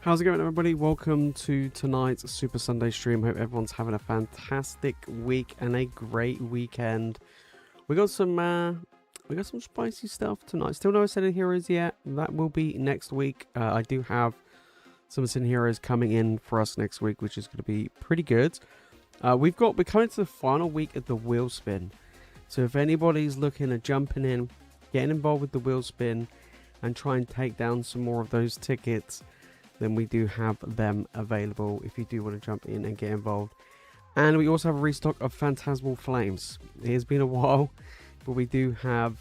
How's it going, everybody? Welcome to tonight's Super Sunday stream. Hope everyone's having a fantastic week and a great weekend. We got some spicy stuff tonight. Still no Ascended Heroes yet. That will be next week. I do have some Ascended Heroes coming in for us next week, which is going to be pretty good. We're coming to the final week of the wheel spin. So if anybody's looking at jumping in, getting involved with the wheel spin, and try and take down some more of those tickets, then we do have them available if you do want to jump in and get involved. And we also have a restock of Phantasmal Flames. It has been a while, but we do have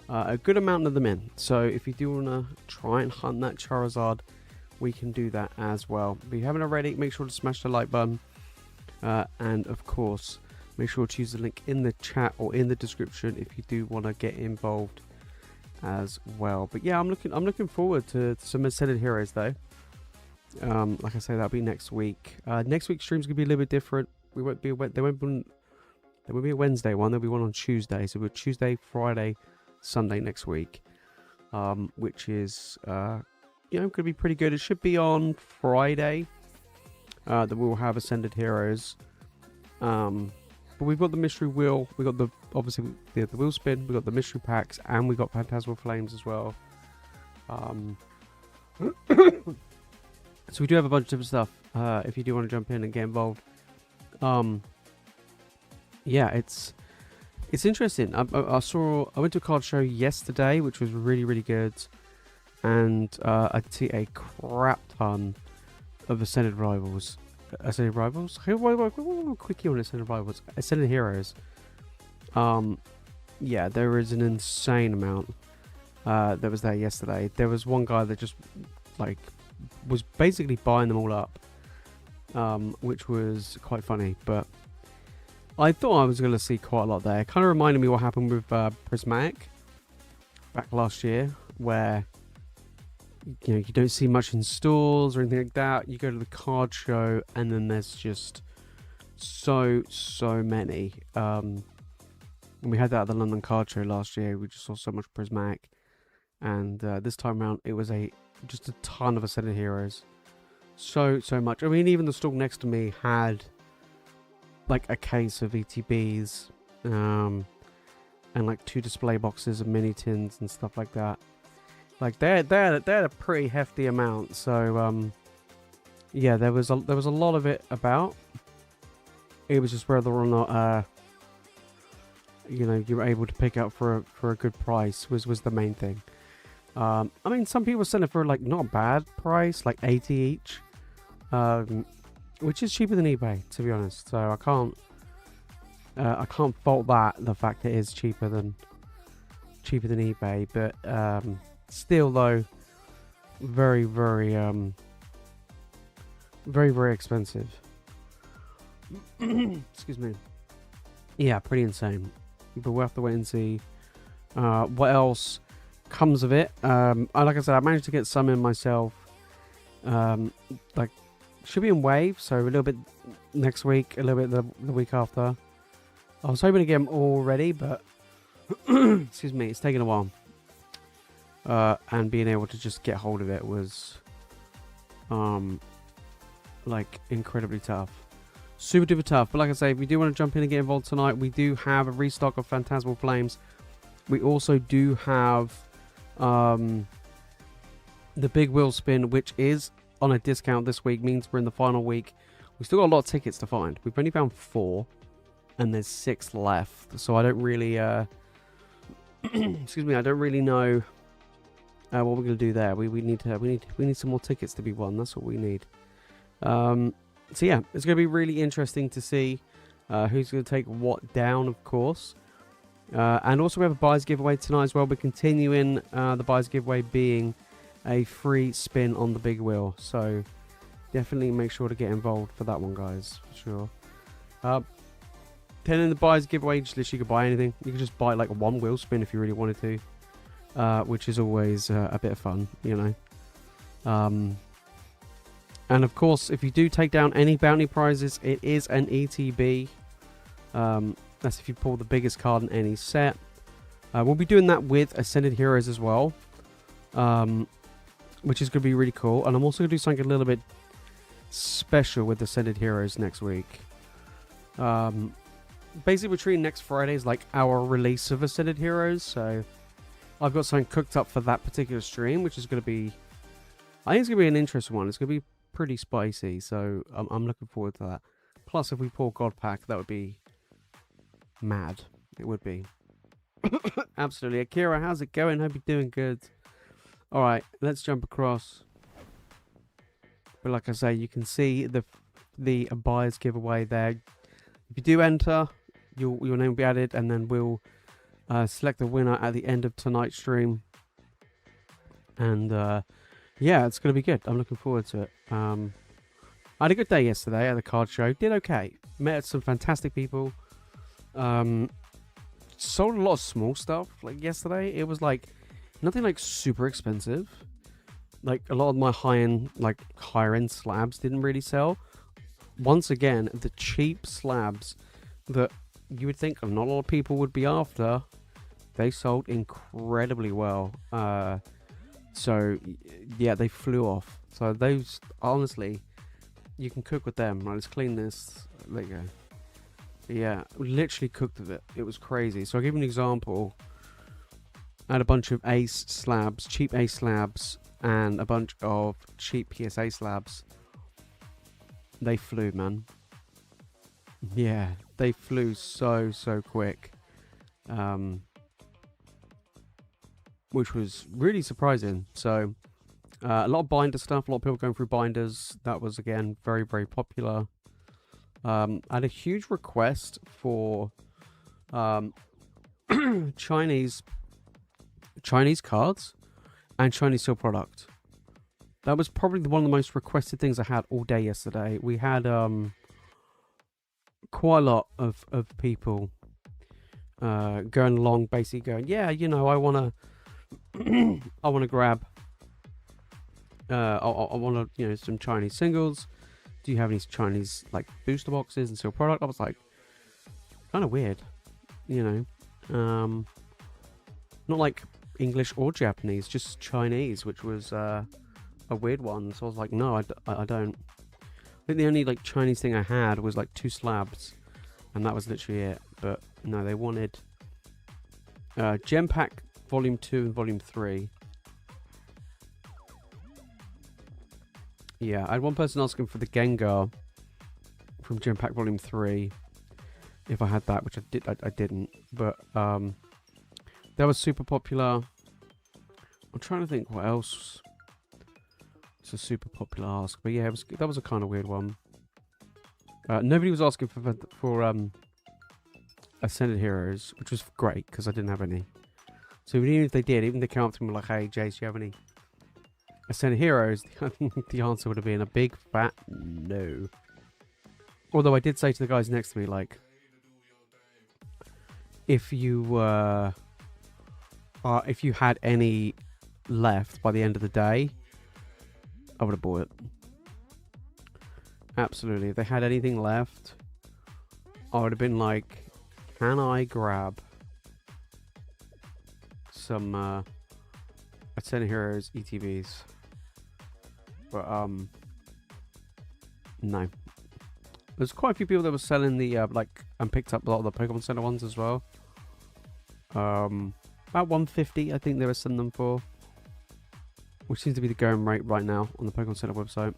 a good amount of them in. So if you do want to try and hunt that Charizard, we can do that as well. If you haven't already, make sure to smash the like button. And of course, make sure to use the link in the chat or in the description if you do want to get involved as well. But yeah, I'm looking forward to some Ascended Heroes though. Like I say, that'll be next week. Next week's stream's gonna be a little bit different. There won't be a Wednesday one. There'll be one on Tuesday. So we're Tuesday, Friday, Sunday next week, which is gonna be pretty good. It should be on Friday that we'll have Ascended Heroes. But we've got the mystery wheel. We got obviously the wheel spin. We got the mystery packs, and we got Phantasmal Flames as well. So we do have a bunch of different stuff. If you do want to jump in and get involved, yeah, it's interesting. I went to a card show yesterday, which was really good, and I see a crap ton of Ascended Rivals. Ascended Rivals? Quickie on Ascended Rivals. Ascended Heroes. Yeah, there is an insane amount that was there yesterday. There was one guy that just was basically buying them all up, which was quite funny. But I thought I was going to see quite a lot there. It kind of reminded me what happened with Prismatic back last year, where you don't see much in stores or anything like that. You go to the card show and then there's just so many. When we had that at the London card show last year, we just saw so much Prismatic, and this time around it was just a ton of Ascended Heroes. So much. I mean, even the stall next to me had like a case of ETBs, and like 2 display boxes of mini tins and stuff like that. Like they're a pretty hefty amount. So yeah, there was a lot of it about. It was just whether or not you were able to pick up for a good price was the main thing. I mean, some people sell it for like not a bad price, like 80 each, which is cheaper than eBay, to be honest. So I can't fault the fact that it is cheaper than eBay, but still though, very expensive. Excuse me. Yeah, pretty insane. But we'll have to wait and see what else comes of it. Like I said, I managed to get some in myself. Should be in waves, so a little bit next week, a little bit the week after. I was hoping to get them all ready, but excuse me, it's taken a while. And being able to just get hold of it was incredibly tough. Super duper tough. But like I say, if you do want to jump in and get involved tonight, we do have a restock of Phantasmal Flames. We also do have the big wheel spin, which is on a discount this week, means we're in the final week. We still got a lot of tickets to find. We've only found 4 and there's 6 left, so I don't really excuse me, I don't really know what we're gonna do there. We need some more tickets to be won. That's what we need. So yeah, it's gonna be really interesting to see who's gonna take what down, of course. And also we have a buyers giveaway tonight as well. We're continuing the buyers giveaway being a free spin on the big wheel, so definitely make sure to get involved for that one, guys, for sure. Then in the buyers giveaway, just literally you could buy anything. You could just buy like one wheel spin if you really wanted to, which is always a bit of fun, and of course, if you do take down any bounty prizes, it is an ETB. That's if you pull the biggest card in any set. We'll be doing that with Ascended Heroes as well. which is going to be really cool. And I'm also going to do something a little bit special with Ascended Heroes next week. Basically, we're treating next Friday as like our release of Ascended Heroes. So I've got something cooked up for that particular stream, which is going to be, I think it's going to be an interesting one. It's going to be pretty spicy, so I'm looking forward to that. Plus, if we pull God Pack, that would be mad. It would be. Absolutely. Akira, how's it going? Hope you're doing good. Alright, let's jump across. But like I say, you can see the buyer's giveaway there. If you do enter, your name will be added, and then we'll select the winner at the end of tonight's stream. And yeah, it's going to be good. I'm looking forward to it. I had a good day yesterday at the card show. Did okay. Met some fantastic people. Sold a lot of small stuff like yesterday. It was like nothing like super expensive. Like a lot of my higher end slabs didn't really sell. Once again, the cheap slabs that you would think not a lot of people would be after, they sold incredibly well. So yeah, they flew off. So those, honestly, you can cook with them. Right, let's clean this. There you go. Yeah, literally cooked with it. It was crazy. So I'll give you an example. I had a bunch of Ace slabs, cheap Ace slabs, and a bunch of cheap PSA slabs. They flew, man. Yeah, they flew so quick. Which was really surprising. So a lot of binder stuff, a lot of people going through binders. That was, again, very popular. I had a huge request for Chinese cards and Chinese seal product. That was probably one of the most requested things I had all day yesterday. We had quite a lot of people going along, basically going, yeah, you know, I want to grab I want to, you know, some Chinese singles. Do you have any Chinese like booster boxes and seal product? I was like, kind of weird, you know, not like English or Japanese, just Chinese, which was a weird one. So I was like, no, I don't. I think the only like Chinese thing I had was like 2 slabs, and that was literally it. But no, they wanted Gem Pack Volume 2 and Volume 3. Yeah, I had one person asking for the Gengar from Gem Pack Volume 3, if I had that, which I didn't. But that was super popular. I'm trying to think what else. It's a super popular ask, but yeah, that was a kind of weird one. Nobody was asking for Ascended Heroes, which was great because I didn't have any. So even if they did, even if they came up to me like, "Hey, Jace, do you have any Ascended Heroes?" The answer would have been a big fat no. Although I did say to the guys next to me, like, if you had any left by the end of the day, I would have bought it. Absolutely. If they had anything left, I would have been like, can I grab some Ascended Heroes ETBs? But no. There's quite a few people that were selling the and picked up a lot of the Pokemon Center ones as well. About 150 I think they were selling them for, which seems to be the going rate right now on the Pokemon Center website.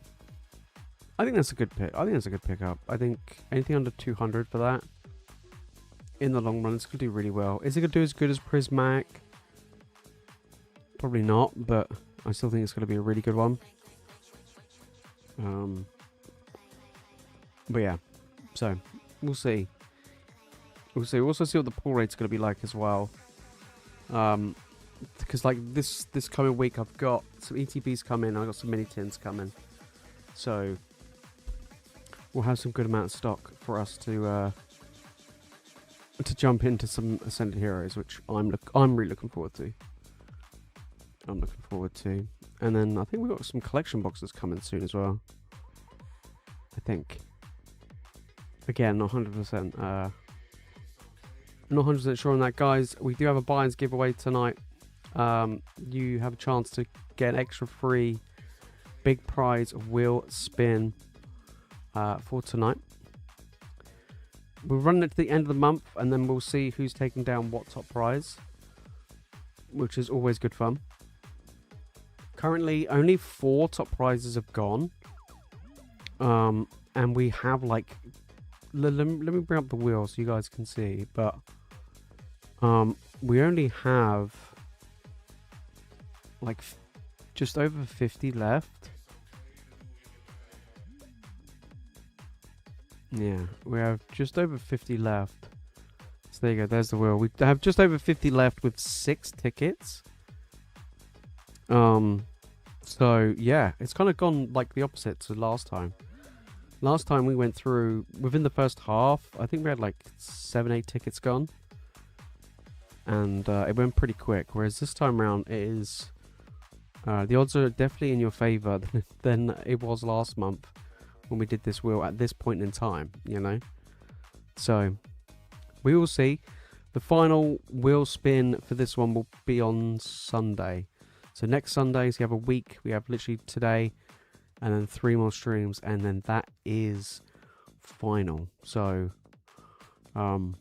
I think that's a good pick. I think that's a good pickup. I think anything under 200 for that, in the long run, it's going to do really well. Is it going to do as good as Prismac? Probably not, but I still think it's going to be a really good one. But yeah, so we'll see. We'll see. We'll also see what the pull rate's going to be like as well. Because like this coming week, I've got some ETBs coming. I've got some mini tins coming. So we'll have some good amount of stock for us to jump into some Ascended Heroes, which I'm really looking forward to. I'm looking forward to. And then I think we've got some collection boxes coming soon as well. I think. Again, not 100%. Not 100% sure on that, guys. We do have a buy-ins giveaway tonight. you have a chance to get an extra free big prize wheel spin for tonight. We'll run it to the end of the month, and then we'll see who's taking down what top prize, which is always good fun. Currently, only 4 top prizes have gone. And we have like... Let me bring up the wheel so you guys can see. But we only have like just over 50 left. Yeah, we have just over 50 left. So there you go, there's the wheel. We have just over 50 left with 6 tickets. So yeah, it's kind of gone like the opposite to last time. Last time we went through, within the first half, I think we had like 7-8 tickets gone. And it went pretty quick. Whereas this time around, it is... the odds are definitely in your favour than it was last month when we did this wheel at this point in time, you know. So, we will see. The final wheel spin for this one will be on Sunday. So next Sunday, so you have a week. We have literally today and then 3 more streams, and then that is final. So, yeah,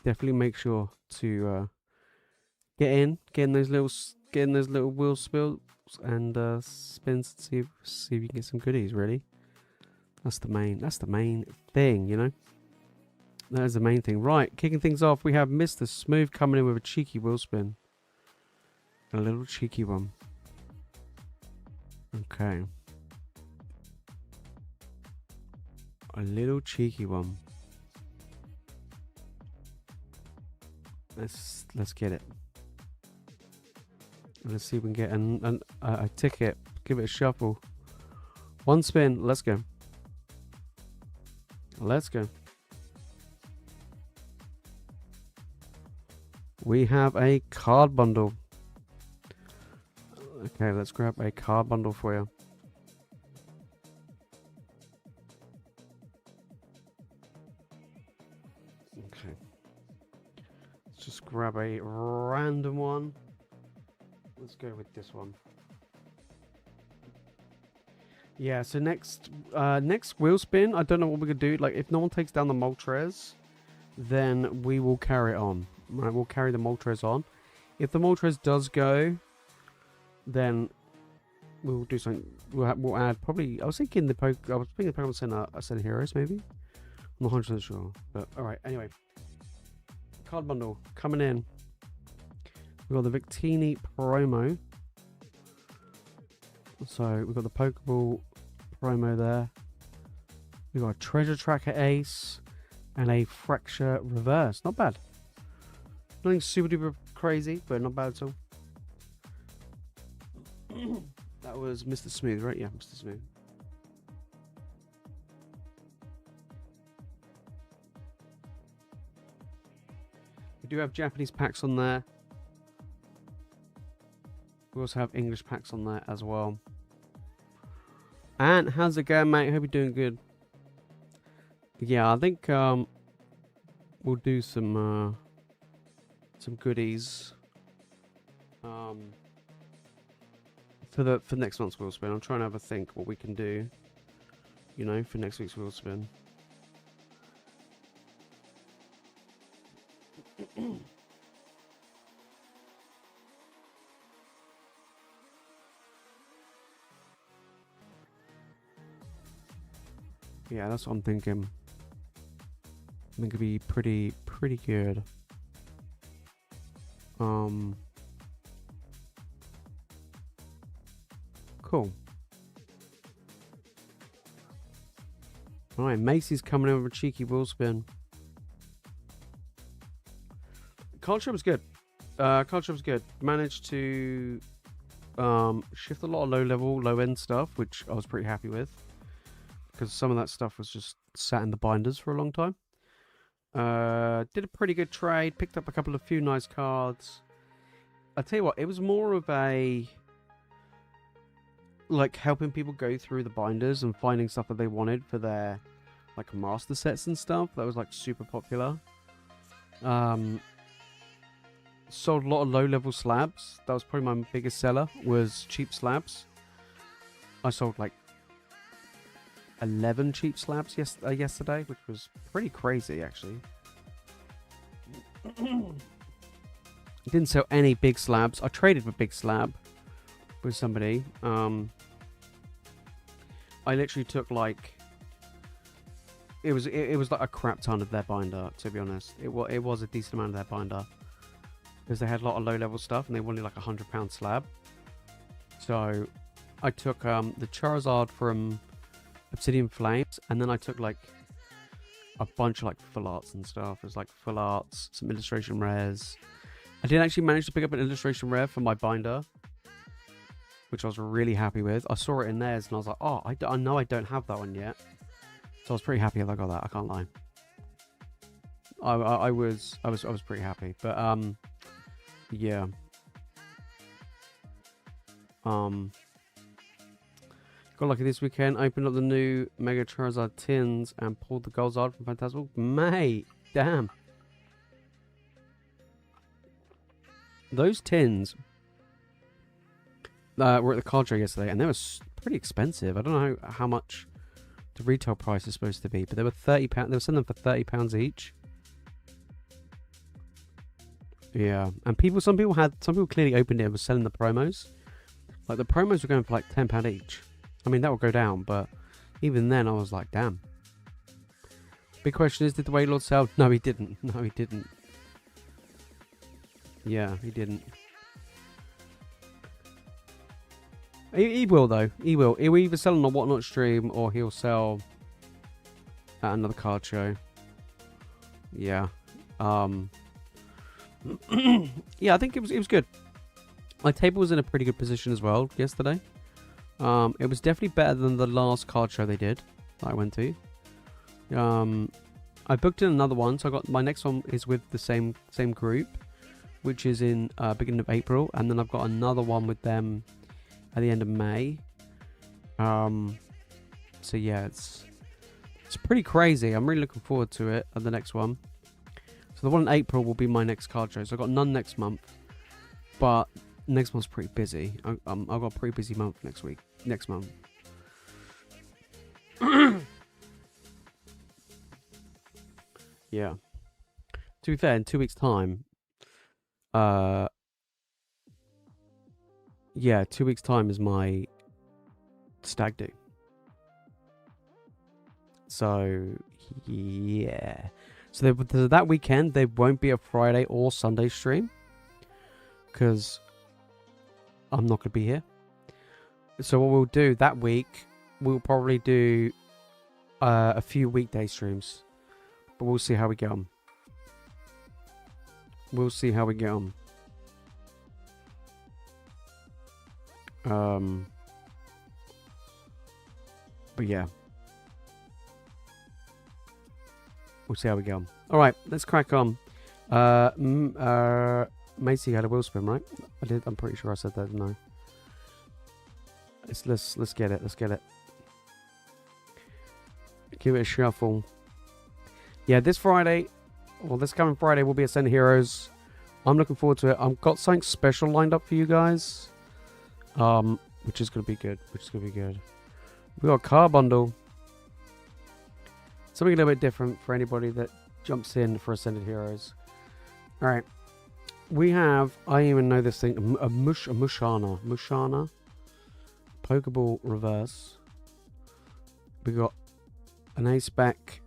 definitely make sure to get in those little wheel spills and spins and see if you can get some goodies. Really, that's the main thing, you know. That is the main thing. Right, kicking things off, we have Mr. Smooth coming in with a cheeky wheel spin, a little cheeky one. Okay, a little cheeky one. Let's get it. Let's see if we can get a ticket. Give it a shuffle. 1 spin. Let's go. Let's go. We have a card bundle. Okay, let's grab a card bundle for you. Okay. Let's just grab a random one. Let's go with this one. Yeah, so next wheel spin, I don't know what we're gonna do. Like, if no one takes down the Moltres, then we will carry it on. Right, we'll carry the Moltres on. If the Moltres does go, then we'll do something. We'll add probably. I was thinking Pokemon Center Heroes maybe. I'm not 100% sure, but all right. Anyway, card bundle coming in. We've got the Victini promo. So we've got the Pokeball promo there. We've got a Treasure Tracker Ace and a Fracture Reverse. Not bad. Nothing super duper crazy, but not bad at all. That was Mr. Smooth, right? Yeah, Mr. Smooth. We do have Japanese packs on there. We also have English packs on there as well. And how's it going, mate? Hope you're doing good. Yeah, I think we'll do some goodies for next month's wheel spin. I'm trying to have a think what we can do, you know, for next week's wheel spin. Yeah, that's what I'm thinking. I think it'd be pretty good. Cool. Alright, Macy's coming in with a cheeky wheel spin. Culture was good. Culture was good. Managed to shift a lot of low end stuff, which I was pretty happy with, because some of that stuff was just sat in the binders for a long time. Did a pretty good trade. Picked up a few nice cards. I tell you what, it was more of a like helping people go through the binders and finding stuff that they wanted for their like master sets and stuff that was like super popular. sold a lot of low-level slabs. That was probably my biggest seller, was cheap slabs. I sold like 11 cheap slabs yesterday, which was pretty crazy, actually. Didn't sell any big slabs. I traded for big slab with somebody. I literally took like... It was like a crap ton of their binder, to be honest. It was a decent amount of their binder. Because they had a lot of low-level stuff, and they wanted like a £100 slab. So, I took the Charizard from Obsidian Flames, and then I took like a bunch of like full arts and stuff. It was like full arts, some illustration rares. I did actually manage to pick up an illustration rare for my binder, which I was really happy with. I saw it in theirs, and I was like, oh, I know I don't have that one yet. So I was pretty happy that I got that. I can't lie. I was pretty happy, but yeah. Got lucky this weekend. Opened up the new Mega Charizard tins and pulled the Golzard from Phantasmal. Mate, damn. Those tins were at the card show yesterday, and they were pretty expensive. I don't know how much the retail price is supposed to be, but they were £30. They were selling them for £30 each. Yeah, and some people clearly opened it and were selling the promos. Like the promos were going for like £10 each. I mean, that will go down, but even then I was like, damn. Big question is, did the Wailord sell? No, he didn't. No, he didn't. Yeah, he didn't. He will, though. He will. He'll either sell on a Whatnot stream or he'll sell at another card show. Yeah. Yeah, I think it was good. My table was in a pretty good position as well yesterday. It was definitely better than the last card show they did that I went to. I booked in another one, so I got my next one is with the same group, which is in beginning of April, and then I've got another one with them at the end of May. So yeah, it's pretty crazy. I'm really looking forward to it at the next one. So the one in April will be my next card show. So I've got none next month, but next month's pretty busy. I've got a pretty busy month next month. Yeah. To be fair, in 2 weeks' time, yeah, 2 weeks' time is my stag do. So, yeah. So that weekend, there won't be a Friday or Sunday stream, because I'm not going to be here. So what we'll do that week, we'll probably do a few weekday streams. But we'll see how we get on. We'll see how we get on. But yeah. We'll see how we go. Alright, let's crack on. Macy had a wheel spin, right? I did. I'm pretty sure I said that, didn't I? Let's get it. Let's get it. Give it a shuffle. Yeah, this Friday, well, this coming Friday will be Ascend Heroes. I'm looking forward to it. I've got something special lined up for you guys. Which is going to be good. We got a car bundle. Something a little bit different for anybody that jumps in for Ascended Heroes. Alright. We have, I don't even know this thing, a Mushana. Pokeball reverse. We got an A-Spec.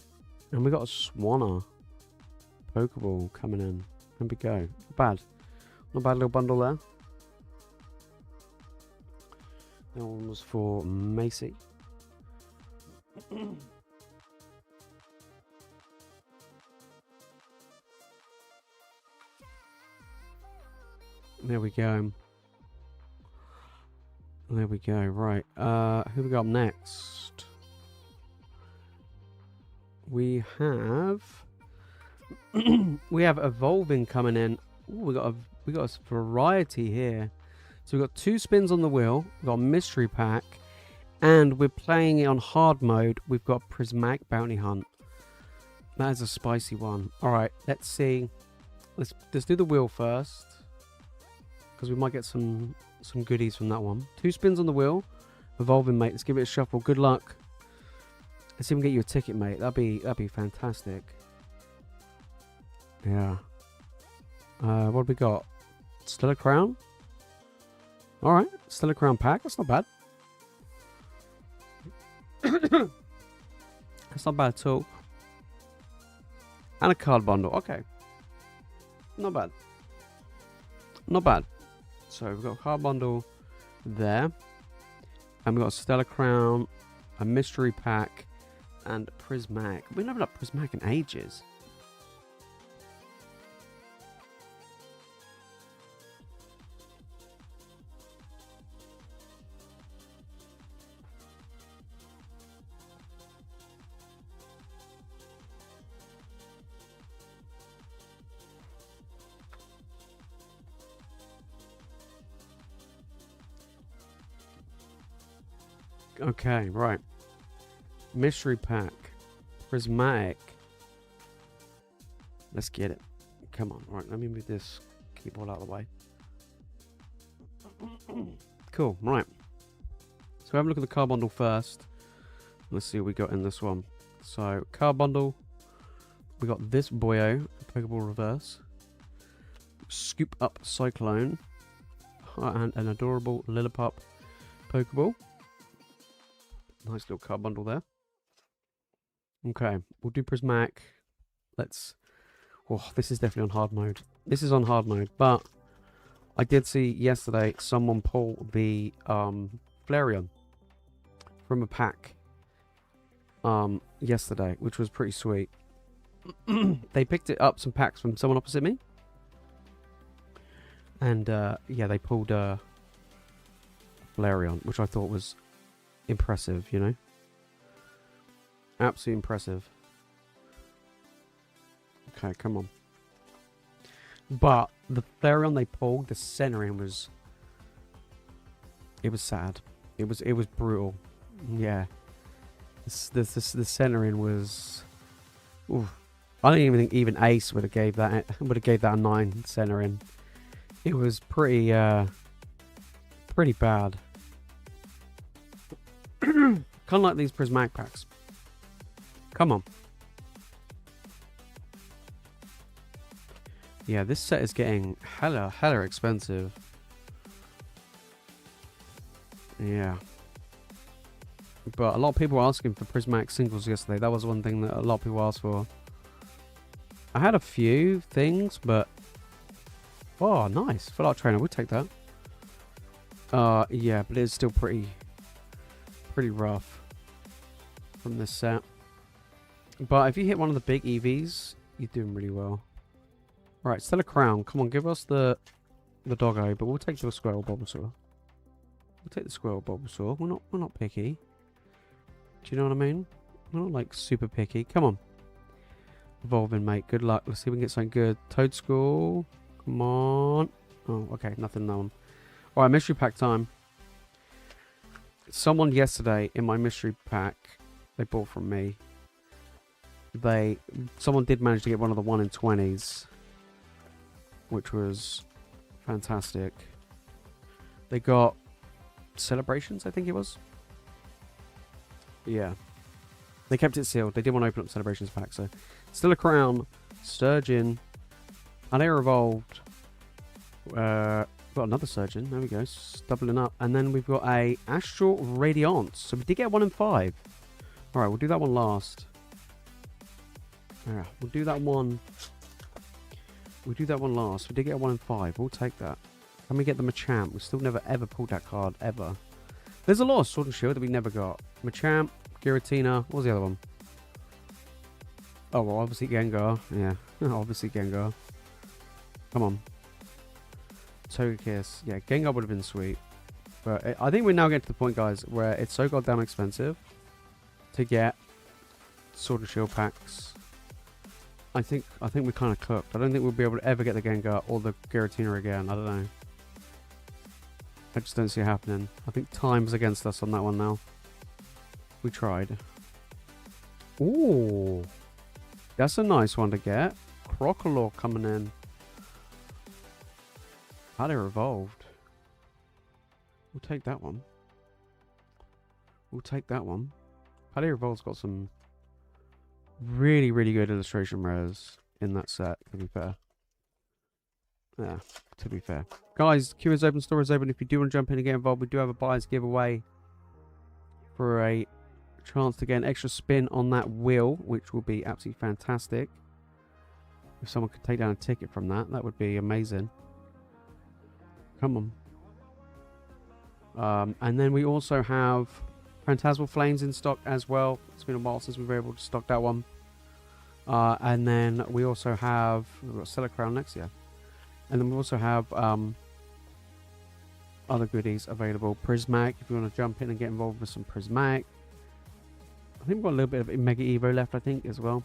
And we got a Swanna Pokeball coming in. There we go. Not bad. Not a bad little bundle there. That one was for Macy. There we go. There we go. Right. Who we got up next? We have Evolving coming in. Ooh, we got a variety here. So we've got 2 spins on the wheel. We've got a mystery pack, and we're playing it on hard mode. We've got Prismatic Bounty Hunt. That is a spicy one. All right, let's see. Let's do the wheel first. because we might get some goodies from that one. 2 spins on the wheel. Evolving, mate. Let's give it a shuffle. Good luck. Let's see if we can get you a ticket, mate. That'd be fantastic. Yeah. What have we got? Still a crown? Alright. Still a crown pack. That's not bad. That's not bad at all. And a card bundle. Okay. Not bad. Not bad. So we've got a card bundle there. And we've got a Stellar Crown, a mystery pack, and Prismatic. We haven't opened up Prismatic in ages. Okay, right. Mystery pack. Prismatic. Let's get it. Come on. Right, let me move this keyboard out of the way. Cool, right. So have a look at the card bundle first. Let's see what we got in this one. So, card bundle. We got this boyo, Pokeball Reverse. Scoop Up Cyclone. And an adorable Lillipup Pokeball. Nice little card bundle there. Okay, we'll do Prismatic. Let's... Oh, this is definitely on hard mode. This is on hard mode, but I did see yesterday someone pull the Flareon from a pack yesterday, which was pretty sweet. They picked it up, some packs from someone opposite me. And, yeah, they pulled Flareon, which I thought was impressive, you know? Absolutely impressive. Okay, come on. But the Flareon they pulled, the centering was... It was sad. It was brutal. Yeah. The centering was... Oof. I don't even think even Ace would have gave that a 9 centering. It was pretty bad. Kind of like these Prismatic packs. Come on. Yeah, this set is getting hella expensive. Yeah. But a lot of people were asking for Prismatic singles yesterday. That was one thing that a lot of people asked for. I had a few things, but... Oh, nice. Full Art Trainer. We'll take that. Yeah, but it's still pretty rough from this set. But if you hit one of the big EVs, you're doing really well. Right, still a crown. Come on, give us the doggo, but we'll take the squirrel Bulbasaur. We'll take the squirrel Bulbasaur. We're not picky. Do you know what I mean? We're not like super picky. Come on. Evolving, mate. Good luck. Let's see if we can get something good. Toadstool. Come on. Oh, okay. Nothing in that one. Alright, mystery pack time. Someone yesterday in my mystery pack they bought from me. Someone did manage to get one of the 1 in 20s, which was fantastic. They got Celebrations, I think it was. Yeah. They kept it sealed. They didn't want to open up Celebrations pack, so still a crown, Sturgeon, and Air Evolved. Got another Surgeon. There we go. Doubling up. And then we've got a Astral Radiance. So we did get 1 in 5. Alright, we'll do that one last. Yeah, we'll do that one. We'll do that one last. We did get a 1 in 5. We'll take that. Can we get the Machamp? We still never ever pulled that card, ever. There's a lot of Sword and Shield that we never got. Machamp, Giratina. What was the other one? Oh, well, obviously Gengar. Yeah, obviously Gengar. Come on. Togekiss. Yeah, Gengar would have been sweet. But I think we're now getting to the point, guys, where it's so goddamn expensive to get Sword and Shield packs. I think we're kind of cooked. I don't think we'll be able to ever get the Gengar or the Giratina again. I don't know. I just don't see it happening. I think time's against us on that one now. We tried. Ooh. That's a nice one to get. Crocodile coming in. How they evolved. We'll take that one. We'll take that one. How they evolved's got some really, really good illustration rares in that set, to be fair. Yeah, to be fair. Guys, queue is open, store is open. If you do want to jump in and get involved, we do have a buyer's giveaway for a chance to get an extra spin on that wheel, which will be absolutely fantastic. If someone could take down a ticket from that, that would be amazing. Come on. And then we also have Phantasmal Flames in stock as well. It's been a while since we've been able to stock that one. And then we also have... We've got Stellar Crown next year. And then we also have other goodies available. Prismatic, if you want to jump in and get involved with some Prismatic. I think we've got a little bit of Mega Evo left, I think, as well.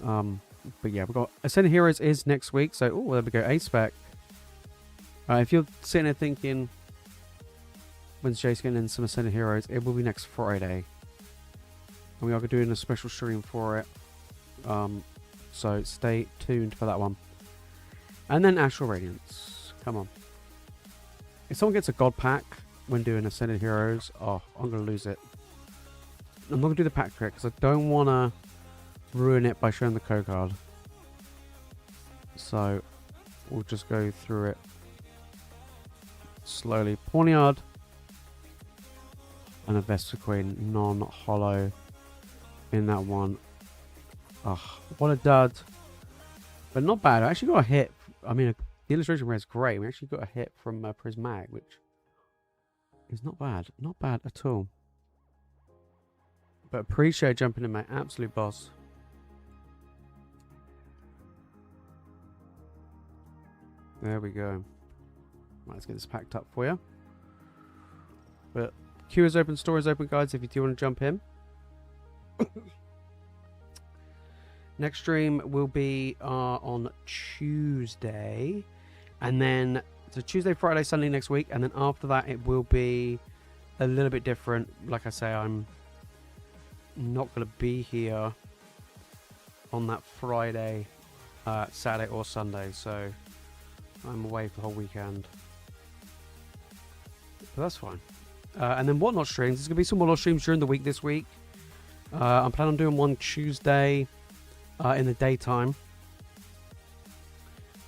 But yeah, we've got Ascended Heroes is next week. So, oh, there we go. A-Spec. If you're sitting there thinking, when's Jace getting in some Ascended Heroes? It will be next Friday. And we are doing a special stream for it. So stay tuned for that one. And then Astral Radiance. Come on. If someone gets a God Pack when doing Ascended Heroes, oh, I'm going to lose it. I'm not going to do the pack trick because I don't want to ruin it by showing the code card. So we'll just go through it slowly. Pawniard and a Vesper Queen non-hollow in that one. Oh, what a dud. But not bad. I actually got a hit. I mean, the illustration rare is great. We actually got a hit from Prismatic, which is not bad. Not bad at all. But appreciate jumping in, mate. Absolute boss. There we go. Right, let's get this packed up for you. But queue is open, store is open, guys, if you do want to jump in. Next stream will be on Tuesday. And then, so Tuesday, Friday, Sunday next week. And then after that, it will be a little bit different. Like I say, I'm not going to be here on that Friday, Saturday or Sunday. So I'm away for the whole weekend. But that's fine. And then Whatnot streams. There's going to be some Whatnot streams during the week this week. I'm planning on doing one Tuesday in the daytime.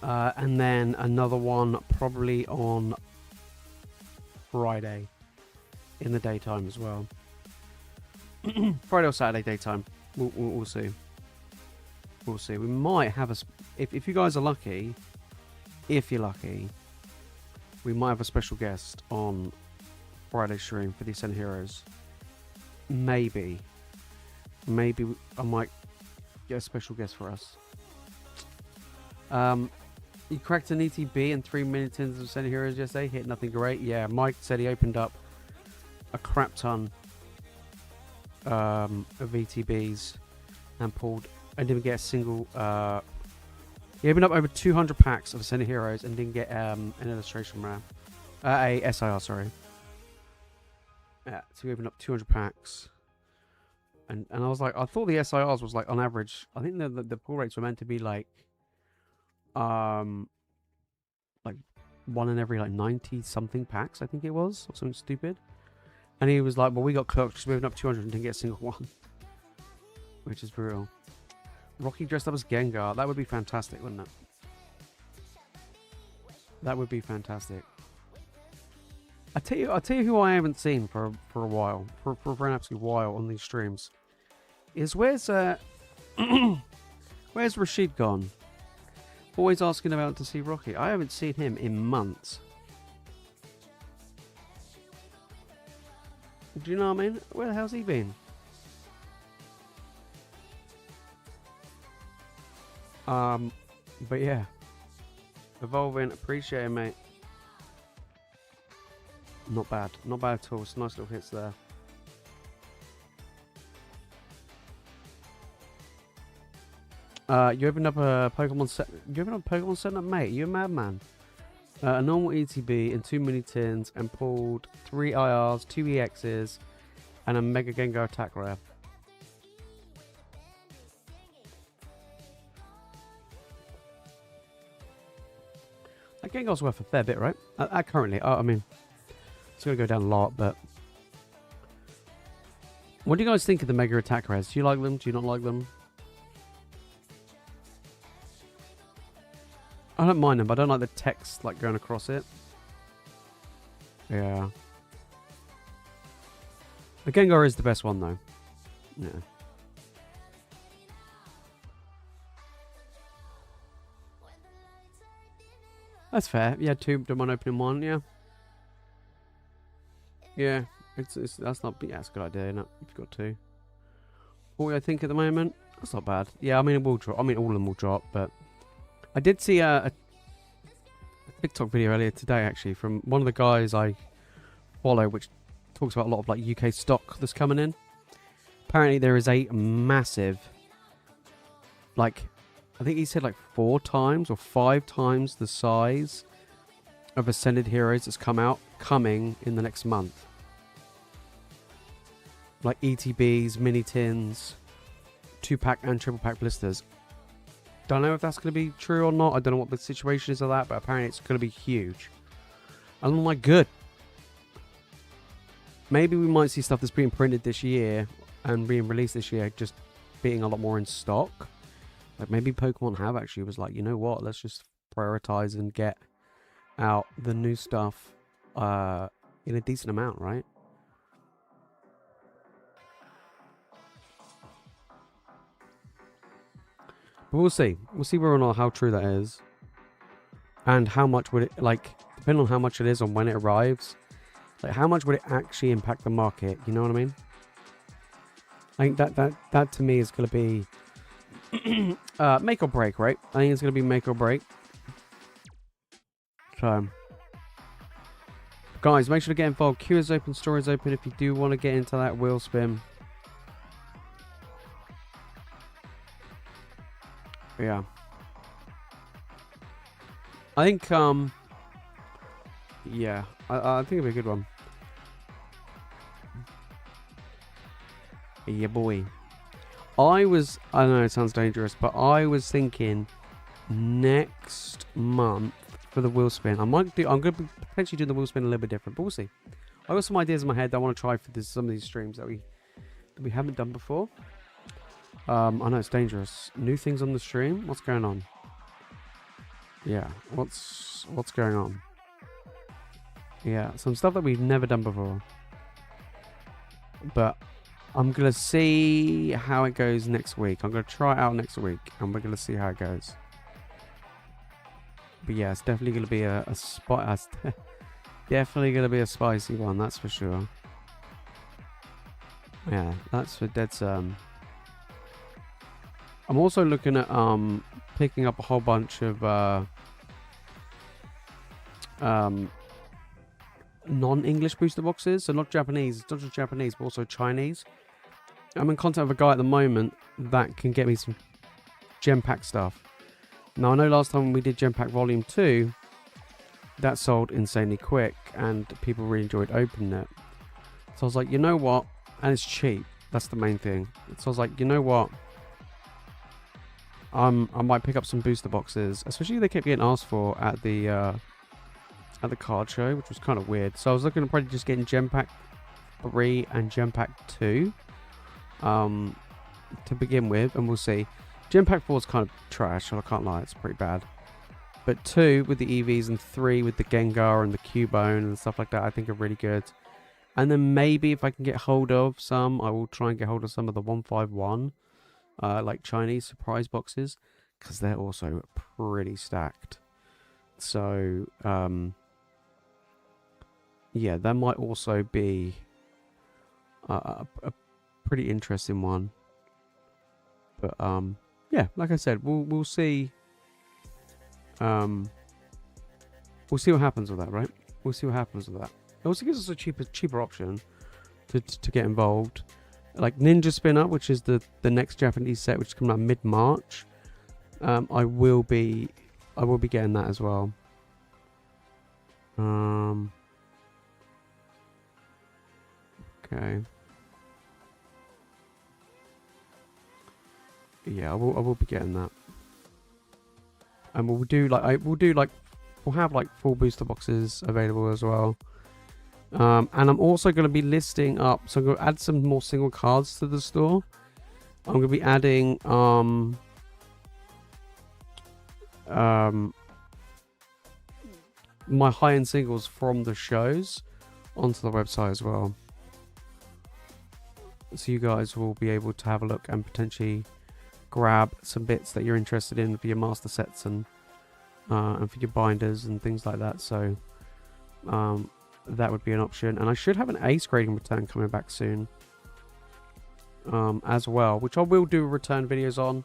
And then another one probably on Friday in the daytime as well. Friday or Saturday daytime. We'll see. We'll see. We might have a... If you guys are lucky, if you're lucky, we might have a special guest on Friday stream for the Ascended Heroes. Maybe I might get a special guest for us. You cracked an ETB and 3 million tins of Ascended Heroes yesterday. Hit nothing great. Yeah, Mike said he opened up a crap ton of ETBs and didn't get a single. He opened up over 200 packs of Ascended Heroes and didn't get an illustration rare. A SIR, sorry. Yeah, so he opened up 200 packs. And I was like, I thought the SIRs was like on average. I think the pull rates were meant to be like one in every like 90 something packs, I think it was, or something stupid. And he was like, well, we got cooked because we opened up 200 and didn't get a single one. Which is brutal. Rocky dressed up as Gengar. That would be fantastic, wouldn't it? That would be fantastic. I'll tell you who I haven't seen for a while, for an absolute while on these streams, is where's Rashid gone? Always asking about to see Rocky. I haven't seen him in months. Do you know what I mean? Where the hell's he been? But yeah, evolving, appreciate it, mate. Not bad at all. Some nice little hits there. You opened up a Pokemon set. You opened up a Pokemon set up, mate. You're a madman. A normal ETB and 2 mini tins and pulled 3 IRs, 2 EXs, and a Mega Gengar attack rare. Gengar's worth a fair bit, right? Currently, I mean, it's going to go down a lot, but... What do you guys think of the Mega Attack Res? Do you like them? Do you not like them? I don't mind them, but I don't like the text like going across it. Yeah. The Gengar is the best one, though. Yeah. That's fair. Yeah, two, done one opening one, yeah. Yeah, that's not, yeah, it's a good idea, isn't it? If you've got two. What do I think at the moment? That's not bad. Yeah, I mean, it will drop. I mean, all of them will drop, but I did see a TikTok video earlier today, actually, from one of the guys I follow, which talks about a lot of like UK stock that's coming in. Apparently, there is a massive, like, I think he said like 4 times or 5 times the size of Ascended Heroes that's coming in the next month. Like ETBs, mini tins, 2-pack and triple pack blisters. Don't know if that's going to be true or not. I don't know what the situation is of that, but apparently it's going to be huge. And I'm like, good. Maybe we might see stuff that's being printed this year and being released this year just being a lot more in stock. Like maybe Pokemon have actually was like, you know what, let's just prioritize and get out the new stuff in a decent amount, right? But we'll see. We'll see whether or not how true that is. And how much would it, like, depending on how much it is and when it arrives, like how much would it actually impact the market? You know what I mean? I think that to me is going to be make or break, right? I think it's going to be make or break. So, guys, make sure to get involved. Queue is open, store is open if you do want to get into that wheel spin. Yeah. I think, yeah, I think it'll be a good one. Yeah, boy. I know it sounds dangerous, but I was thinking next month for the wheel spin. I'm going to be potentially doing the wheel spin a little bit different, but we'll see. I got some ideas in my head that I want to try for some of these streams that we haven't done before. I know it's dangerous. New things on the stream? What's going on? Yeah, what's going on? Yeah, some stuff that we've never done before. But I'm going to see how it goes next week. I'm going to try it out next week, and we're going to see how it goes. But yeah, it's definitely going to be definitely going to be a spicy one, that's for sure. Yeah, that's for dead certain. I'm also looking at picking up a whole bunch of non-English booster boxes, so not Japanese, not just Japanese, but also Chinese. I'm in contact with a guy at the moment that can get me some Gem Pack stuff. Now I know last time we did Gem Pack Volume 2, that sold insanely quick, and people really enjoyed opening it. So I was like, you know what? And it's cheap. That's the main thing. So I was like, you know what? I might pick up some booster boxes, especially they kept getting asked for at the card show, which was kind of weird. So I was looking at probably just getting Gem Pack 3 and Gem Pack 2 to begin with, and we'll see. Gem Pack 4 is kind of trash, I can't lie, it's pretty bad. But 2 with the EVs and 3 with the Gengar and the Cubone and stuff like that, I think are really good. And then maybe if I can get hold of some, I will try and get hold of some of the 151. Like Chinese surprise boxes, because they're also pretty stacked. So yeah, that might also be a pretty interesting one. But yeah, like I said, we'll see. We'll see what happens with that, right? We'll see what happens with that. It also gives us a cheaper option to get involved. Like Ninja Spinner, which is the next Japanese set, which is coming out mid-March. I will be getting that as well. Okay. Yeah, I will be getting that. And we'll do like we'll have like full booster boxes available as well. And I'm also going to be listing up, so I'm going to add some more single cards to the store. I'm going to be adding my high-end singles from the shows onto the website as well, so you guys will be able to have a look and potentially grab some bits that you're interested in for your master sets and for your binders and things like that. So that would be an option, and I should have an ace grading return coming back soon as well, which I will do return videos on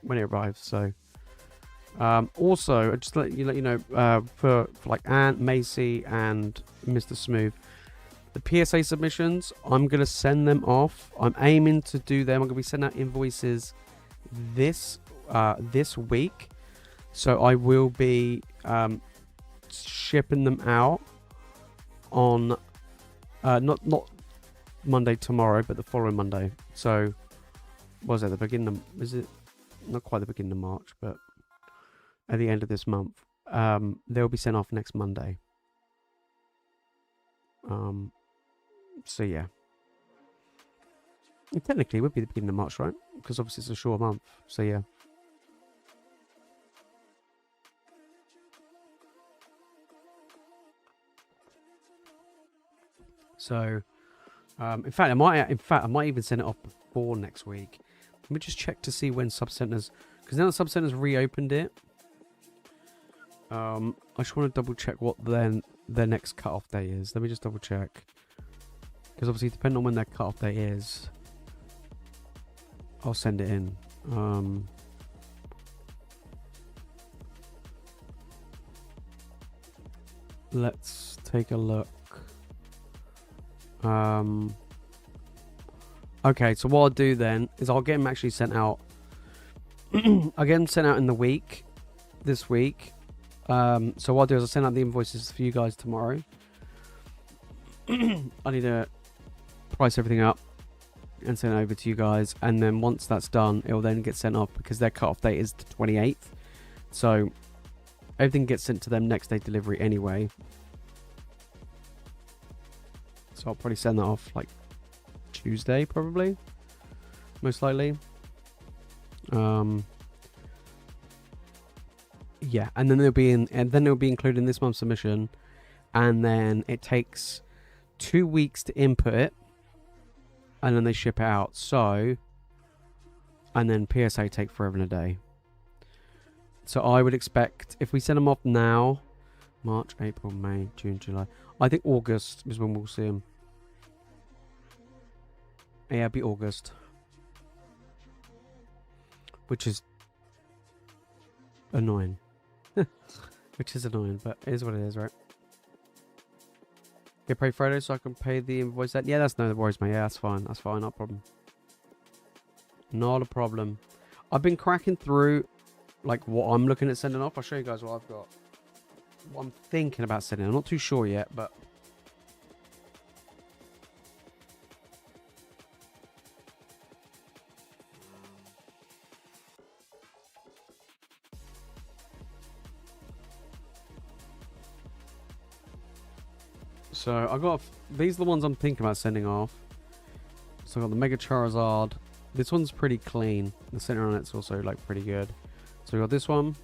when it arrives. So also, just to let you know, for like Ant, Macy, and Mr. Smooth, the PSA submissions, I'm going to send them off. I'm aiming to do them. I'm going to be sending out invoices this week. So I will be shipping them out on not Monday tomorrow, but the following Monday. So was it the beginning of, is it not quite the beginning of March, but at the end of this month. They'll be sent off next Monday. So yeah. And technically it would be the beginning of March, right? Because obviously it's a short month. So yeah. So in fact I might even send it off before next week. Let me just check to see when Subcenters, because now the Subcenters reopened it. I just want to double check what then their next cut-off date is. Let me just double check, because obviously depending on when their cut-off date is, I'll send it in. Let's take a look. Okay, so what I'll do then is I'll get them actually sent out. I'll get them sent out in the week, this week. So what I'll do is I'll send out the invoices for you guys tomorrow. I need to price everything up and send it over to you guys, and then once that's done, it'll then get sent off because their cut-off date is the 28th. So everything gets sent to them next day delivery anyway. So I'll probably send that off like Tuesday, probably, most likely. Yeah, and then they'll be included in this month's submission, and then it takes 2 weeks to input it, and then they ship it out. So, and then PSA take forever and a day. So I would expect if we send them off now, March, April, May, June, July. I think August is when we'll see them. Yeah, it'll be August, which is annoying. Which is annoying, but it is what it is, right? Get paid Friday so I can pay the invoice. That, yeah, that's no worries, mate. Yeah, that's fine. That's fine. Not a problem. Not a problem. I've been cracking through like what I'm looking at sending off. I'll show you guys what I've got. What I'm thinking about sending. I'm not too sure yet, but so I got, these are the ones I'm thinking about sending off. So I got the Mega Charizard. This one's pretty clean. The center on it's also like pretty good. So we got this one.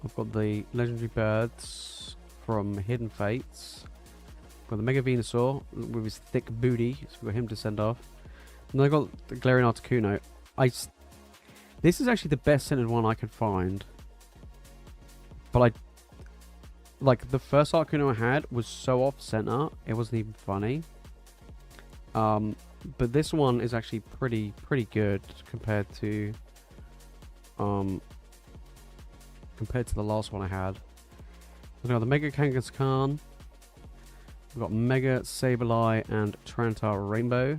I've got the Legendary Birds from Hidden Fates. Got the Mega Venusaur with his thick booty. So we've got him to send off. And then I got the Glaring Articuno. This is actually the best centered one I could find. But like the first Articuno I had was so off center, it wasn't even funny. But this one is actually pretty good compared to the last one I had. We've got the Mega Kangaskhan. We've got Mega Sableye and Trantar Rainbow.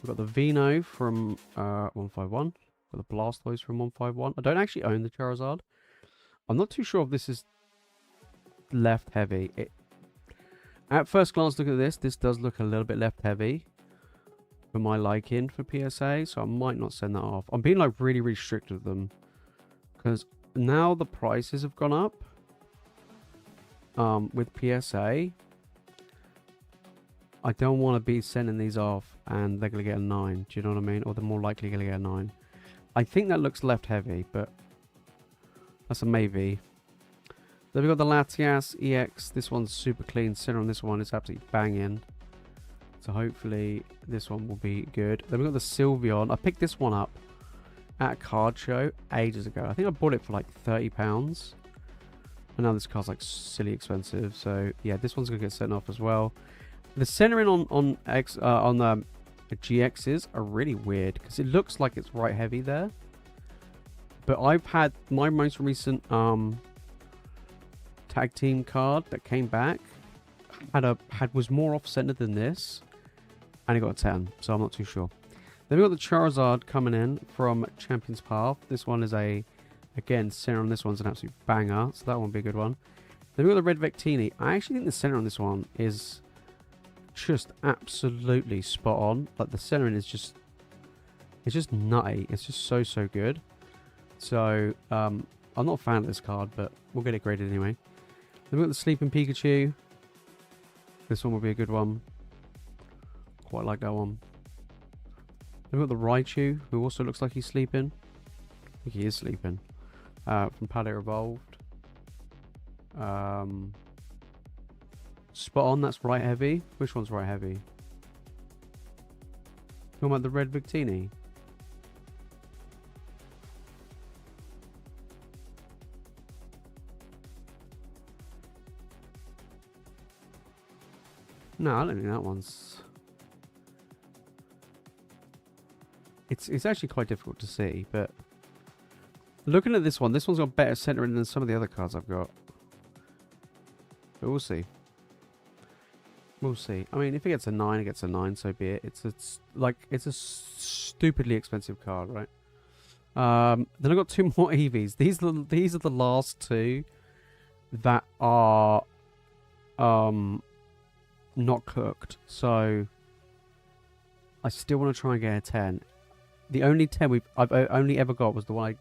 We've got the Vino from 151. We've got the Blastoise from 151. I don't actually own the Charizard. I'm not too sure if this is left heavy. At first glance, look at this. This does look a little bit left heavy for my liking for PSA, so I might not send that off. I'm being like really strict with them. Because now the prices have gone up. With PSA, I don't want to be sending these off and they're going to get a 9. Do you know what I mean? Or they're more likely going to get a 9. I think that looks left heavy, but that's a maybe. Then we've got the Latias EX. This one's super clean. Center on this one is absolutely banging. So hopefully this one will be good. Then we've got the Sylveon. I picked this one up at a card show ages ago. I think I bought it for like £30. And now this card's like silly expensive. So yeah, this one's going to get sent off as well. The centering on GXs are really weird because it looks like it's right heavy there. But I've had my most recent tag team card that came back was more off center than this, and it got a 10. So I'm not too sure. Then we got the Charizard coming in from Champions Path. This one is again center on this one's an absolute banger, so that one will be a good one. Then we got the Red Vectini. I actually think the center on this one is just absolutely spot on. Like the centering is just, it's just nutty. It's just so good. So I'm not a fan of this card, but we'll get it graded anyway. Then we've got the Sleeping Pikachu. This one will be a good one. Quite like that one. Then we've got the Raichu, who also looks like he's sleeping. I think he is sleeping. From Palette Evolved. Spot on, that's right heavy. Which one's right heavy? Talking about the Red Victini. No, I don't think that one's... It's actually quite difficult to see, but... Looking at this one's got better centering than some of the other cards I've got. But we'll see. We'll see. I mean, if it gets a 9, it gets a 9, so be it. It's a stupidly expensive card, right? Then I've got 2 more EVs. These are the last 2 that are not cooked. So I still want to try and get a 10. The only 10 I've only ever got was the one I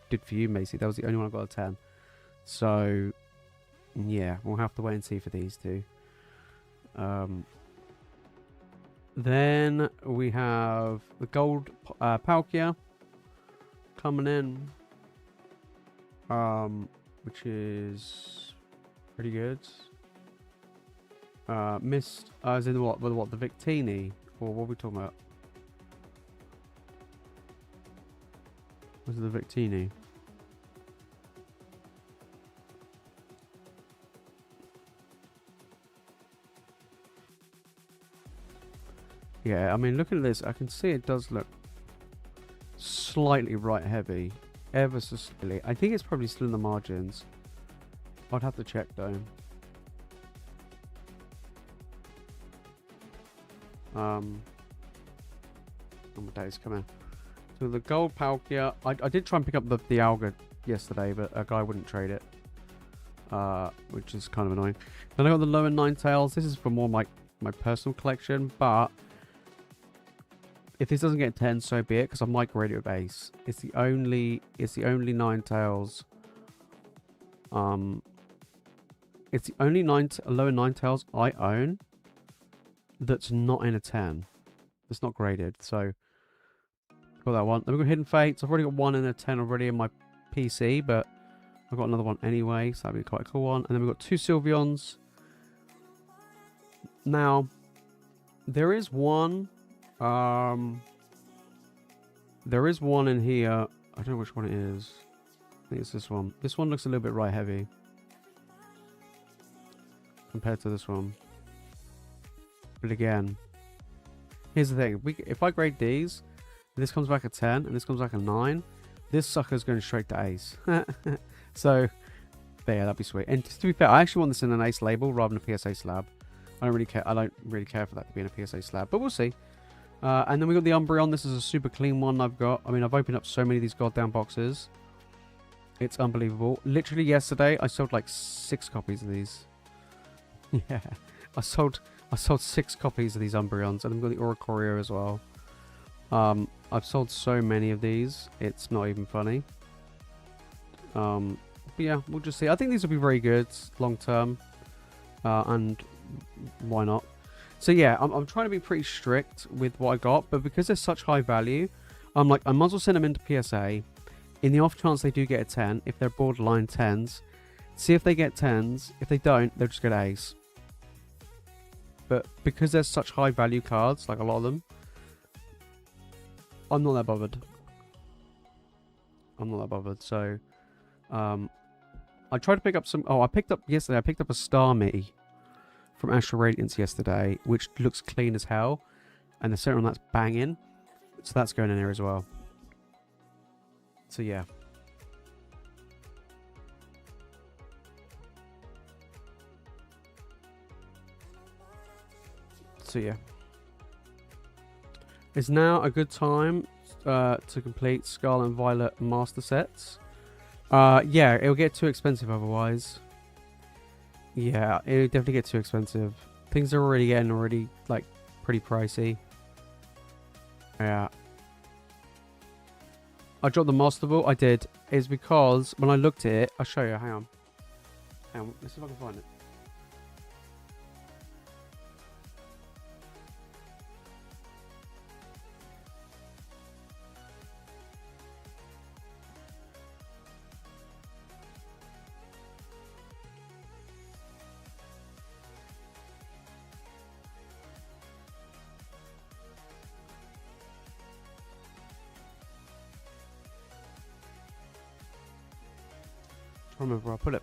did for you, Macy. That was the only one I got a 10. So yeah, we'll have to wait and see for these 2. Then we have the gold Palkia coming in, which is pretty good. Missed as in what the Victini, or what are we talking about? Was it the Victini? Yeah, I mean, looking at this, I can see it does look slightly right heavy. Ever so slightly. I think it's probably still in the margins. I'd have to check though. Oh my days, come in. So the gold Palkia, I did try and pick up the Alga yesterday, but a guy wouldn't trade it. Which is kind of annoying. Then I got the lower Ninetales. This is for more my personal collection, but if this doesn't get 10, so be it, because I might grade it with Ace. It's the only Ninetales. It's the only lower Ninetales I own that's not in a 10. It's not graded, so got that one. Then we've got Hidden Fates. I've already got 1 in a 10 already in my PC, but I've got another one anyway, so that'd be quite a cool one. And then we've got 2 Sylveons. Now, there is one in here. I don't know which one it is. I think it's this one. This one looks a little bit right heavy compared to this one. But again, here's the thing. If I grade these, and this comes back a 10 and this comes back a 9, this sucker's going straight to Ace. So, yeah, that'd be sweet. And to be fair, I actually want this in an Ace label rather than a PSA slab. I don't really care for that to be in a PSA slab, but we'll see. And then we got the Umbreon. This is a super clean one I've got. I mean, I've opened up so many of these goddamn boxes. It's unbelievable. Literally yesterday, I sold like 6 copies of these. Yeah, I sold 6 copies of these Umbreons, and I've got the Oricorio as well. I've sold so many of these, it's not even funny. But yeah, we'll just see. I think these will be very good long term, and why not? So yeah, I'm trying to be pretty strict with what I got, but because they're such high value, I'm like, I might as well send them into PSA. In the off chance they do get a 10, if they're borderline 10s, see if they get 10s. If they don't, they'll just get A's. But because there's such high value cards, like a lot of them, I'm not that bothered. So, I tried to pick up some. Oh, I picked up a Star Me from Astral Radiance yesterday, which looks clean as hell, and the center on that's banging. So that's going in there as well. So yeah. It's now a good time to complete Scarlet and Violet master sets. Yeah, it'll get too expensive otherwise. Yeah, it'll definitely get too expensive. Things are already getting like pretty pricey. Yeah. I dropped the Master Ball. I did. It's because when I looked at it, I'll show you. Hang on. Let's see if I can find it. I don't remember where I put it.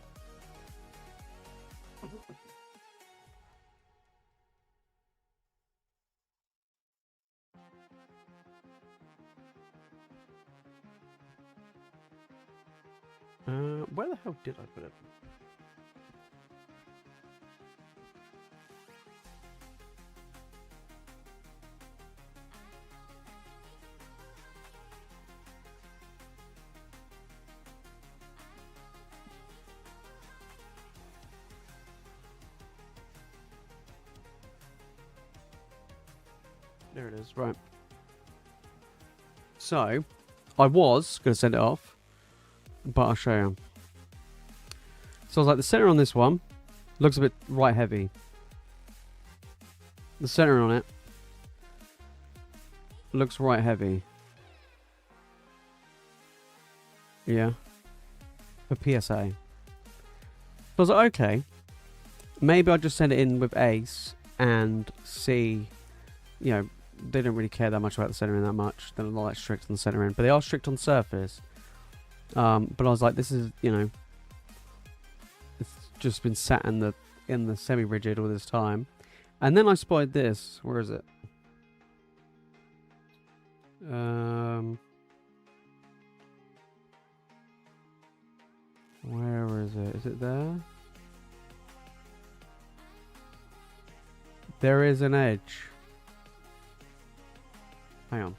Where the hell did I put it? There it is, right. So, I was going to send it off, but I'll show you. So I was like, the center on this one looks a bit right heavy. The center on it looks right heavy. Yeah. For PSA. So I was like, okay. Maybe I'll just send it in with Ace and see, you know, they don't really care that much about the centering that much. They're not that strict on the centering, but they are strict on surface. But I was like, this is, you know, it's just been sat in the semi-rigid all this time. And then I spotted this. Where is it? Where is it? Is it there? There is an edge. Hang on.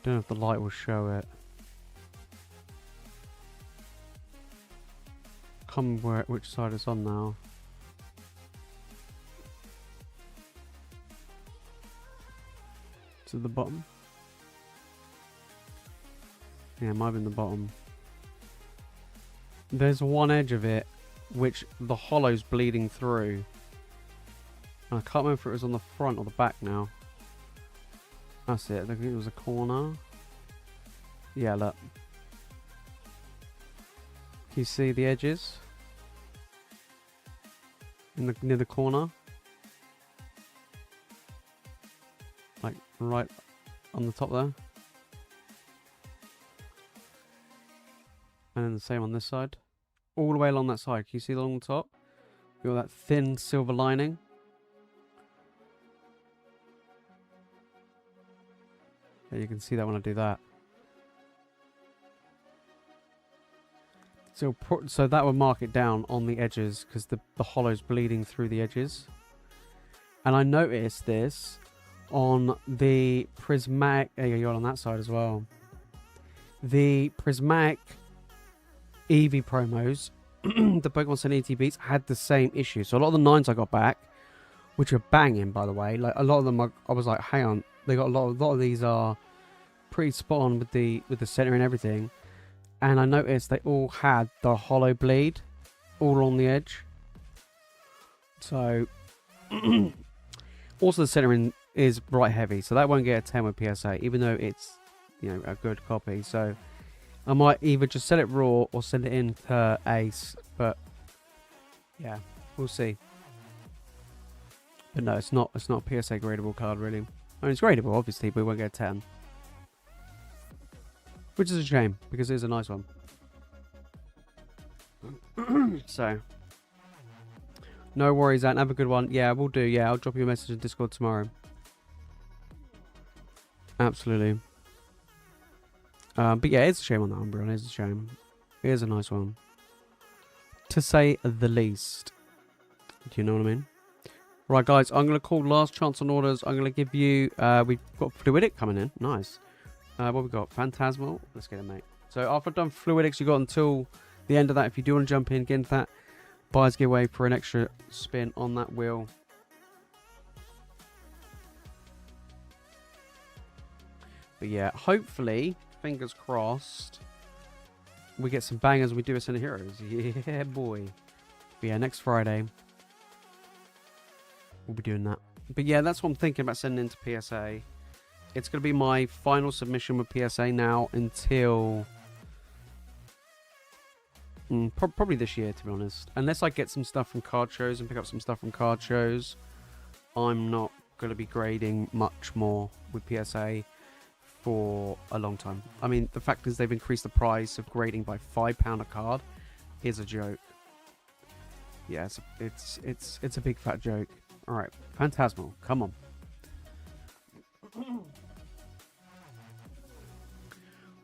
Don't know if the light will show it. Come which side it's on now. To the bottom. Yeah, it might be in the bottom. There's one edge of it which the hollow's bleeding through. And I can't remember if it was on the front or the back now. That's it. I think it was a corner. Yeah, look. Can you see the edges? Near the corner? Like right on the top there. And then the same on this side. All the way along that side. Can you see along the top? You got that thin silver lining. Yeah, you can see that when I do that. So that would mark it down on the edges because the hollow's bleeding through the edges. And I noticed this on the prismatic. There you go, on that side as well. The prismatic Eevee promos the Pokemon Center ETBs had the same issue. So a lot of the 9s I got back, which are banging, by the way. Like a lot of them, I was like, hang on, they got a lot of these are pretty spot on with the center and everything. And I noticed they all had the hollow bleed all on the edge. So also the centering is right heavy, so that won't get a 10 with PSA, even though it's, you know, a good copy. So I might either just sell it raw or send it in to Ace, but yeah, we'll see. But no, it's not a PSA gradable card, really. I mean, it's gradable, obviously, but we won't get a 10. Which is a shame, because it is a nice one. So, no worries, Ant. Have a good one. Yeah, we'll do. Yeah, I'll drop you a message in Discord tomorrow. Absolutely. But yeah, it's a shame on that Umbreon. It's a shame. It is a nice one, to say the least. Do you know what I mean? Right, guys, I'm going to call last chance on orders. I'm going to give you... we've got Fluidic coming in. Nice. What we got? Phantasmal. Let's get it, mate. So after I've done Fluidics, you've got until the end of that. If you do want to jump in, get into that buyer's giveaway for an extra spin on that wheel. But yeah, hopefully, fingers crossed, we get some bangers and we do a Center Heroes. Yeah, boy. But yeah, next Friday, we'll be doing that. But yeah, that's what I'm thinking about sending into PSA. It's going to be my final submission with PSA now until probably this year, to be honest. Unless I get some stuff from card shows and pick up some stuff from card shows, I'm not going to be grading much more with PSA for a long time. I mean, the fact is they've increased the price of grading by £5 a card is a joke. Yeah, it's a big fat joke. All right, Phantasmal, come on.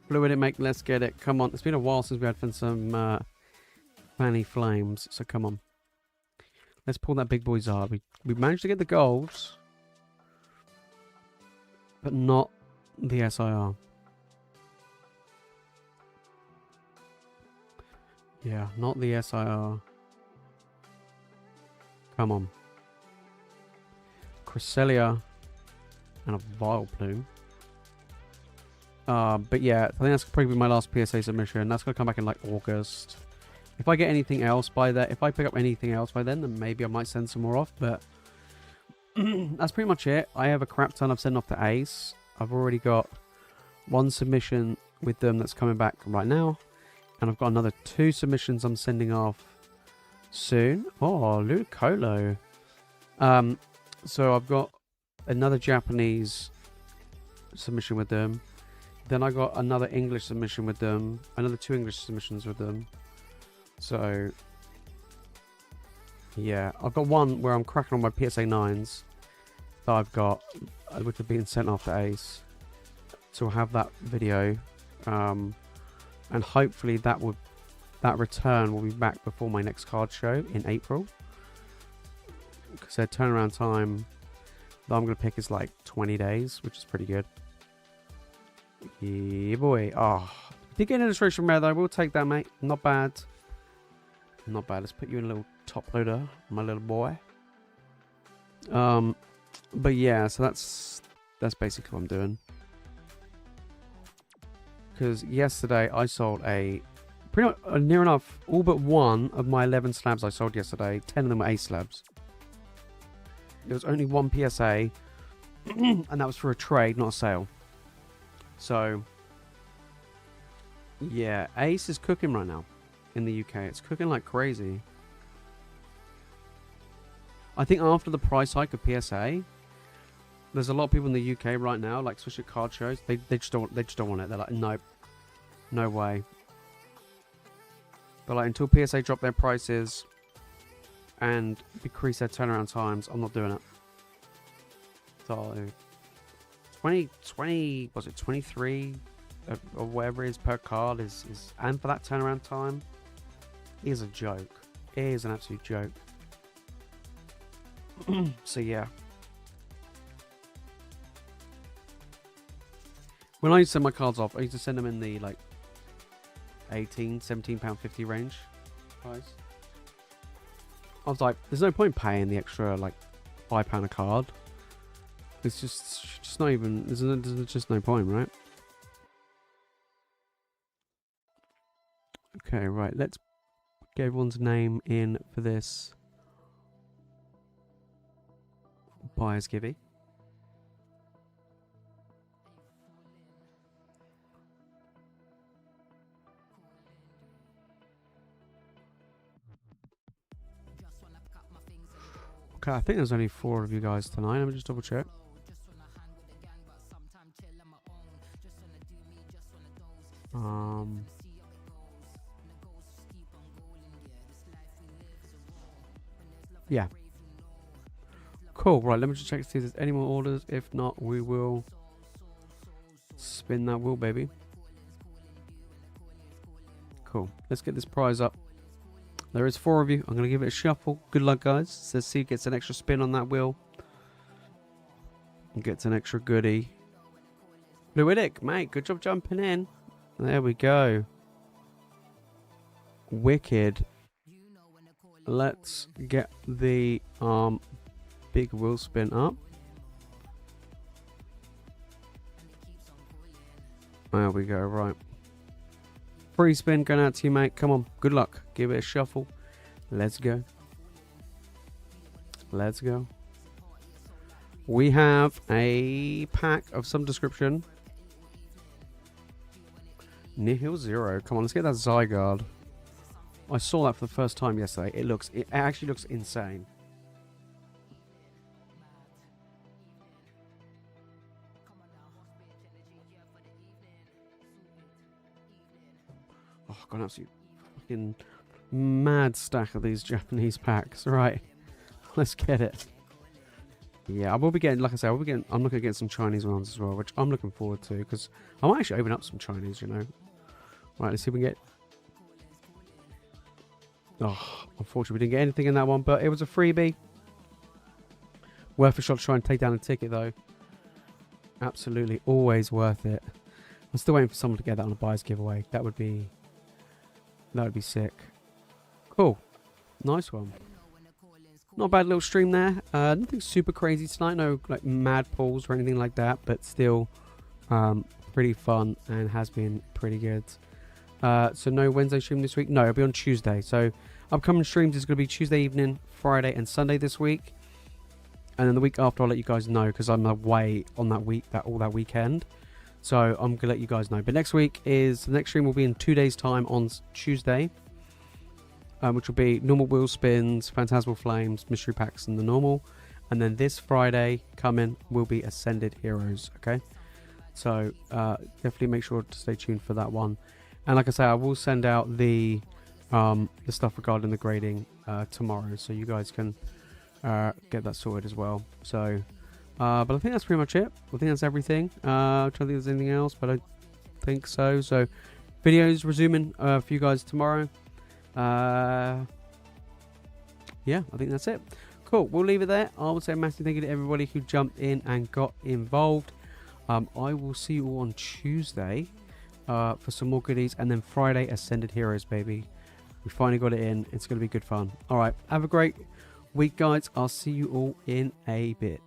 Fluid it, make, let's get it. Come on, it's been a while since we had some Fanny Flames, so come on. Let's pull that big boy Zard. We managed to get the golds, but not the SIR. Yeah, not the SIR. Come on. Cresselia and a Vileplume. But yeah, I think that's probably my last PSA submission. That's going to come back in like August. If I get anything else by then, if I pick up anything else by then maybe I might send some more off. But that's pretty much it. I have a crap ton I've sent off to Ace. I've already got one submission with them that's coming back right now. And I've got another 2 submissions I'm sending off soon. Oh, Ludicolo. So I've got another Japanese submission with them. Then I got another English submission with them. Another 2 English submissions with them. So, yeah. I've got one where I'm cracking on my PSA 9s that I've got, which are being sent off to Ace. So I'll have that video. And hopefully that return will be back before my next card show in April. Because their turnaround time that I'm going to pick is like 20 days, which is pretty good. Yeah, boy. Oh, did get an illustration rare though. We'll take that, mate. Not bad. Not bad. Let's put you in a little top loader, my little boy. But yeah, so that's basically what I'm doing. Because yesterday I sold pretty much near enough all but one of my 11 slabs I sold yesterday. 10 of them were Ace slabs. There was only one PSA, and that was for a trade, not a sale. So, yeah, Ace is cooking right now in the UK. It's cooking like crazy. I think after the price hike of PSA, there's a lot of people in the UK right now, like especially at card shows, they just don't want it. They're like, nope, no way. But like until PSA drop their prices and decrease their turnaround times, I'm not doing it. So 20 was it 23 or whatever it is per card is and for that turnaround time is a joke. It is an absolute joke. So yeah, when I used to send my cards off, I used to send them in the like £17 £50 range. price. I was like, there's no point paying the extra like £5 a card. It's just not even. There's just no point, right? Okay, right. Let's get everyone's name in for this buyer's givey. Okay, I think there's only 4 of you guys tonight. Let me just double check. Yeah. Cool. Right, let me just check to see if there's any more orders. If not, we will spin that wheel, baby. Cool. Let's get this prize up. There is 4 of you. I'm going to give it a shuffle. Good luck, guys. Let's see who gets an extra spin on that wheel. And gets an extra goodie. Fluidic, mate. Good job jumping in. There we go. Wicked. Let's get the big wheel spin up. There we go. Right. Free spin going out to you, mate. Come on. Good luck. Give it a shuffle. Let's go. Let's go. We have a pack of some description. Nihil Zero. Come on, let's get that Zygarde. I saw that for the first time yesterday. It actually looks insane. Oh, I've got an absolute fucking mad stack of these Japanese packs. Right, let's get it. Yeah, I will be getting, like I said, I'm looking to get some Chinese ones as well, which I'm looking forward to, because I might actually open up some Chinese, you know. Right, let's see if we can get... Oh, unfortunately, we didn't get anything in that one, but it was a freebie. Worth a shot to try and take down a ticket, though. Absolutely, always worth it. I'm still waiting for someone to get that on a buyer's giveaway. That would be sick. Cool. Nice one. Not a bad little stream there. Nothing super crazy tonight. No like mad pulls or anything like that, but still pretty fun and has been pretty good. So no Wednesday stream this week. No, it'll be on Tuesday. So upcoming streams is going to be Tuesday evening, Friday and Sunday this week. And then the week after I'll let you guys know, because I'm away on that week, all that weekend. So I'm going to let you guys know. But next week the next stream will be in 2 days time on Tuesday. Which will be normal wheel spins, Phantasmal Flames, mystery packs and the normal. And then this Friday coming will be Ascended Heroes, okay? So definitely make sure to stay tuned for that one. And like I say, I will send out the stuff regarding the grading tomorrow, so you guys can get that sorted as well. So, but I think that's pretty much it. I think that's everything. I'm trying to think if there's anything else, but I don't think so. So videos resuming for you guys tomorrow. Yeah, I think that's it. Cool, we'll leave it there. I will say a massive thank you to everybody who jumped in and got involved. I will see you all on Tuesday for some more goodies, and then Friday Ascended Heroes, baby. We finally got it in. It's going to be good fun. All right, have a great week, guys. I'll see you all in a bit.